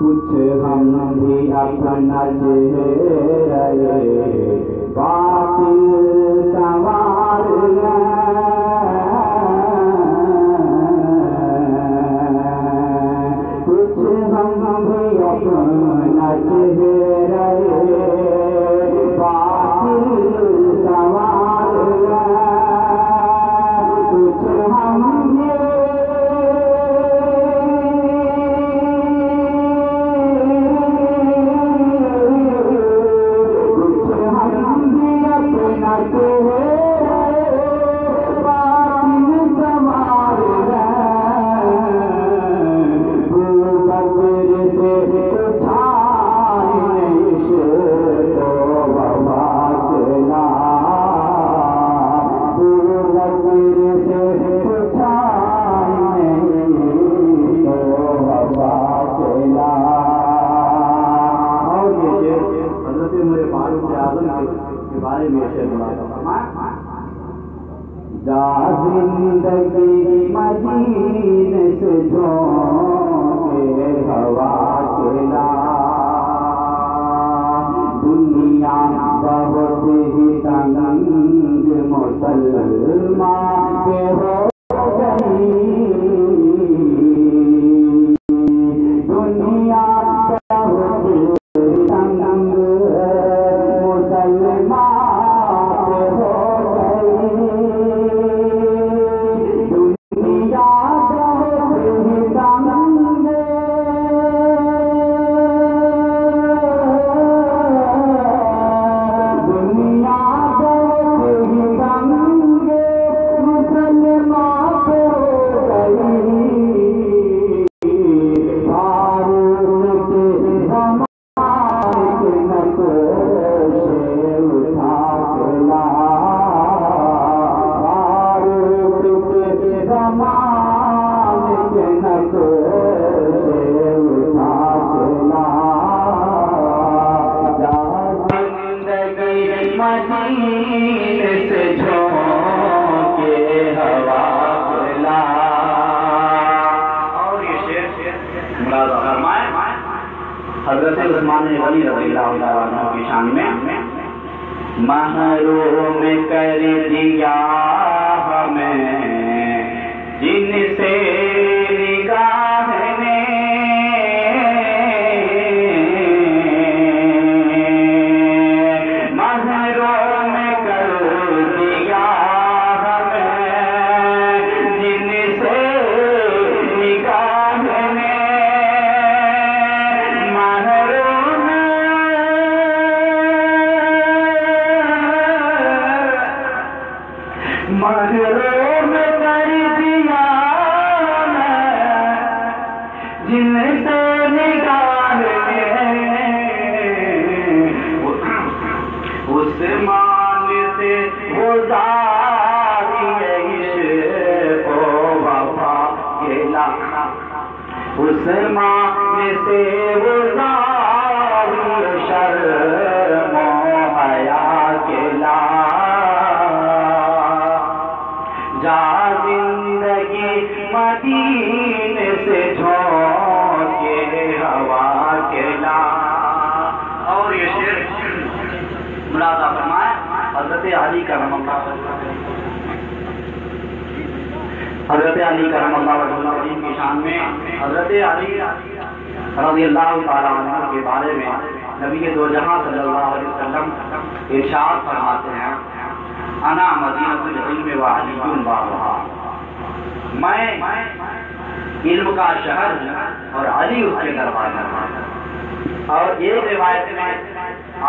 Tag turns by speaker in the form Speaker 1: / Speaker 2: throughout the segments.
Speaker 1: کچھ ہم بھی اپنا چہرہ باطل سوار کچھ ہم بھی اپنا چہرہ باطل سوار کچھ ہم زندگی مدینے سے جھونکے ہوا کھلا دنیا بہت ہی تنگ مسلمان پہ ہو گئی دنیا بہت ہی تنگ مسلمان پہ ہو حضرت عثمان غنی رضی اللہ تعالیٰ عنہ کی شان میں محروم کر دیا ہمیں جن سے نگاہ نے محروم کر دیا ہمیں جن سے نگاہ نے محروم کر دیا جن سے نگاہ نے عثمان سے گزاری عشق و وفا کے لکھا عثمان سے گزاری شرم و حیا کے جا زندگی مدینے سے جھونکے ہوا کھلا. اور یہ شعر ملاحظہ فرمائے حضرت علی کرم اللہ وجہ کی شان میں حضرت علی رضی اللہ تعالیٰ عنہ کے بارے میں نبی دو جہاں صلی اللہ علیہ وسلم ارشاد فرماتے ہیں انا مدینۃ العلم وعلی بابھا میں علم کا شہر ہوں اور علی اس کے دروازہ. اور ایک روایت میں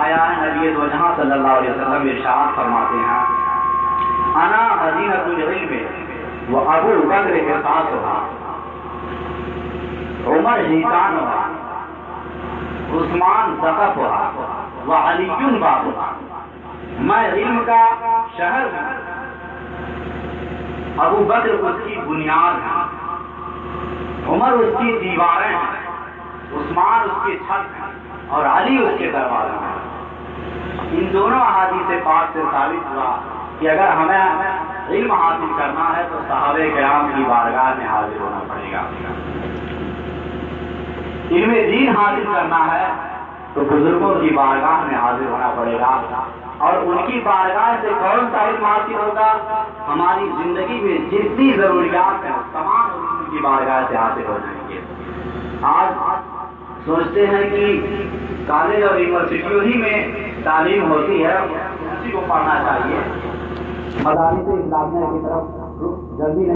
Speaker 1: آیا ہے نبی دو جہاں صلی اللہ علیہ وسلم ارشاد فرماتے ہیں انا مدینۃ العلم وہ ابو بکر کے ساتھ ہوا عمر ہیکان ہوا عثمان ثقف ہوا وہ علی باب ہوا. میں علم کا شہر ہوں ابو بکر اس کی بنیاد ہے عمر اس کی دیواریں ہیں عثمان اس کی چھت ہے اور علی اس کے دروازے ہیں. ان دونوں احادیث پاک سے ثابت ہوا کہ اگر ہمیں علم حاصل کرنا ہے تو صحابہ کرام کی بارگاہ میں حاضر ہونا پڑے گا. علم دین حاصل کرنا ہے تو بزرگوں کی بارگاہ میں حاضر ہونا پڑے گا، اور ان کی بارگاہ سے کون سا علم حاصل ہوگا؟ ہماری زندگی میں جتنی ضروریات ہیں تمام ان کی بارگاہ سے حاصل ہو جائیں گے۔ آج سوچتے ہیں کہ کالج اور یونیورسٹیوں ہی میں تعلیم ہوتی ہے، اسی کو پڑھنا چاہیے، مدارس اسلامیہ کی طرف جلدی